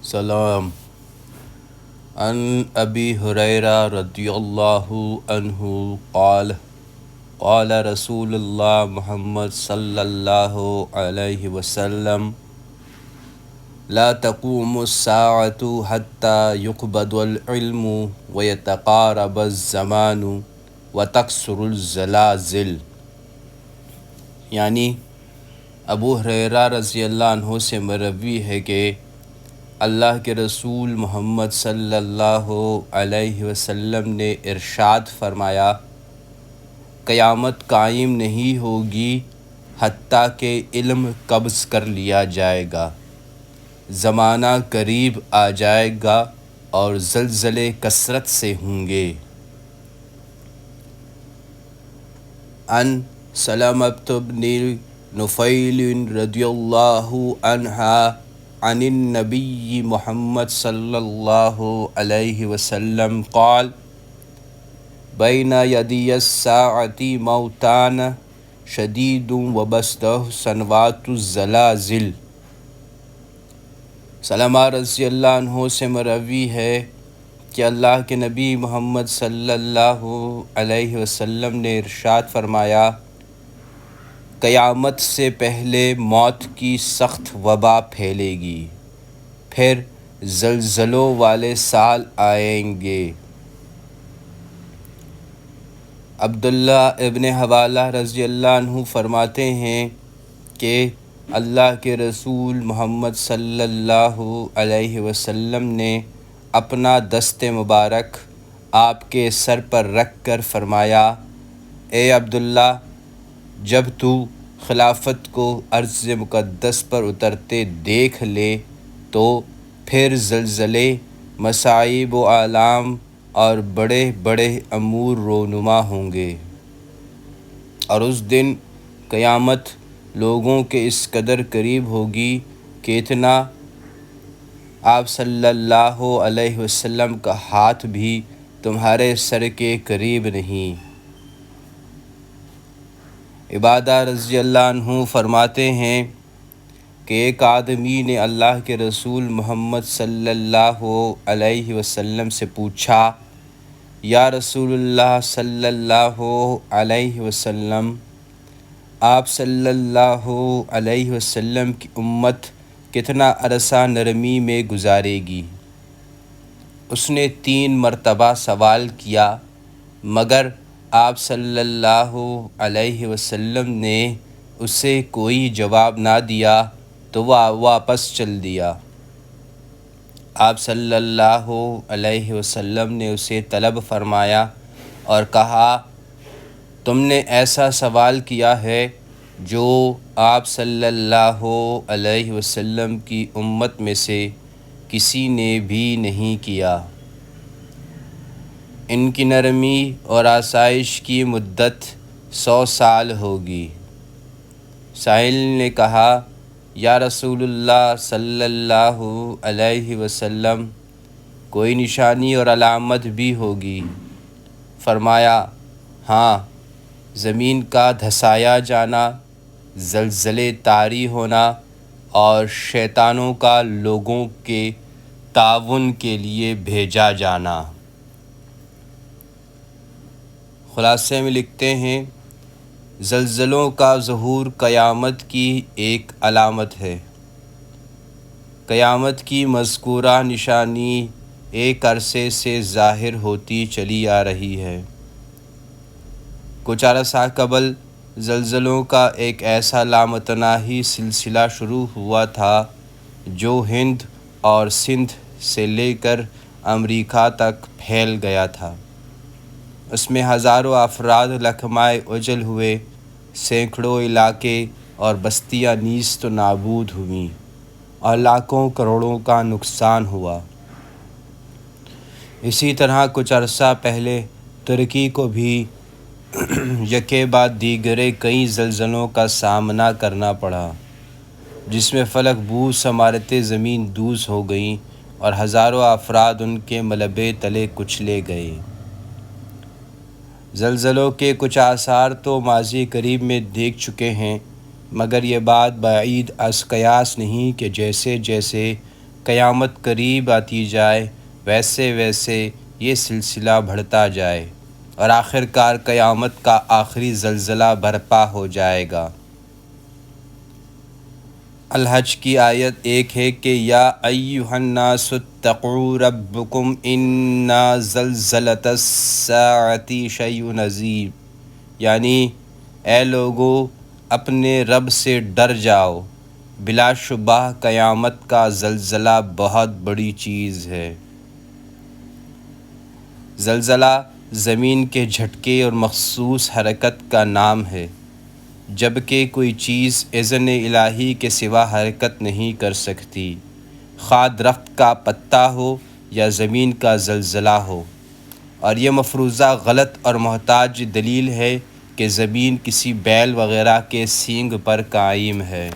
سلام عن ابی ہریرہ رضی اللہ عنہ قال قال رسول اللہ محمد صلی اللہ علیہ وسلم لا تقوم الساعة حتى يقبض العلم ويتقارب الزمان وتكثر الزلازل، یعنی ابو ہریرہ رضی اللہ عنہ سے مروی ہے کہ اللہ کے رسول محمد صلی اللہ علیہ وسلم نے ارشاد فرمایا، قیامت قائم نہیں ہوگی حتیٰ کہ علم قبض کر لیا جائے گا، زمانہ قریب آ جائے گا اور زلزلے کثرت سے ہوں گے۔ عن سلمۃ بن نفیل رضی اللہ عنہ عن النبی محمد صلی اللہ علیہ وسلم قال بین یدی الساعة موتان شدید وبسطہ سنوات الزلازل۔ سلمہ رضی اللہ عنہ سے مروی ہے کہ اللہ کے نبی محمد صلی اللہ علیہ وسلم نے ارشاد فرمایا، قیامت سے پہلے موت کی سخت وبا پھیلے گی، پھر زلزلوں والے سال آئیں گے۔ عبداللہ ابن حوالہ رضی اللہ عنہ فرماتے ہیں کہ اللہ کے رسول محمد صلی اللہ علیہ وسلم نے اپنا دست مبارک آپ کے سر پر رکھ کر فرمایا، اے عبداللہ، جب تو خلافت کو ارض مقدس پر اترتے دیکھ لے تو پھر زلزلے، مصائب و آلام اور بڑے بڑے امور رونما ہوں گے، اور اس دن قیامت لوگوں کے اس قدر قریب ہوگی کہ اتنا آپ صلی اللہ علیہ وسلم کا ہاتھ بھی تمہارے سر کے قریب نہیں۔ عبادہ رضی اللہ عنہ فرماتے ہیں کہ ایک آدمی نے اللہ کے رسول محمد صلی اللہ علیہ وسلم سے پوچھا، یا رسول اللہ صلی اللہ علیہ وسلم، آپ صلی اللہ علیہ وسلم کی امت کتنا عرصہ نرمی میں گزارے گی؟ اس نے 3 مرتبہ سوال کیا، مگر آپ صلی اللہ علیہ وسلم نے اسے کوئی جواب نہ دیا تو وہ واپس چل دیا۔ آپ صلی اللہ علیہ وسلم نے اسے طلب فرمایا اور کہا، تم نے ایسا سوال کیا ہے جو آپ صلی اللہ علیہ وسلم کی امت میں سے کسی نے بھی نہیں کیا۔ ان کی نرمی اور آسائش کی مدت 100 سال ہوگی۔ سائل نے کہا، یا رسول اللہ صلی اللہ علیہ وسلم، کوئی نشانی اور علامت بھی ہوگی؟ فرمایا، ہاں، زمین کا دھسایا جانا، زلزلے طاری ہونا اور شیطانوں کا لوگوں کے تعاون کے لیے بھیجا جانا۔ خلاصے میں لکھتے ہیں، زلزلوں کا ظہور قیامت کی ایک علامت ہے۔ قیامت کی مذکورہ نشانی ایک عرصے سے ظاہر ہوتی چلی آ رہی ہے۔ کچھ عرصہ قبل زلزلوں کا ایک ایسا لامتناہی سلسلہ شروع ہوا تھا جو ہند اور سندھ سے لے کر امریکہ تک پھیل گیا تھا۔ اس میں ہزاروں افراد لقمۂ اجل ہوئے، سینکڑوں علاقے اور بستیاں نیست و نابود ہوئیں اور لاکھوں کروڑوں کا نقصان ہوا۔ اسی طرح کچھ عرصہ پہلے ترکی کو بھی یکے بعد دیگرے کئی زلزلوں کا سامنا کرنا پڑا، جس میں فلک بوس عمارتیں زمین دوز ہو گئیں اور ہزاروں افراد ان کے ملبے تلے کچلے گئے۔ زلزلوں کے کچھ آثار تو ماضی قریب میں دیکھ چکے ہیں، مگر یہ بات بعید از قیاس نہیں کہ جیسے جیسے قیامت قریب آتی جائے ویسے ویسے یہ سلسلہ بڑھتا جائے اور آخر کار قیامت کا آخری زلزلہ برپا ہو جائے گا۔ الحج کی آیت 1 ہے کہ یا ایھا الناس اتقوا ربکم ان زلزلۃ الساعۃ شیء عظیم، یعنی اے لوگو اپنے رب سے ڈر جاؤ، بلا شبہ قیامت کا زلزلہ بہت بڑی چیز ہے۔ زلزلہ زمین کے جھٹکے اور مخصوص حرکت کا نام ہے، جبکہ کوئی چیز اذن الہی کے سوا حرکت نہیں کر سکتی، خواہ درخت کا پتا ہو یا زمین کا زلزلہ ہو۔ اور یہ مفروضہ غلط اور محتاج دلیل ہے کہ زمین کسی بیل وغیرہ کے سینگ پر قائم ہے۔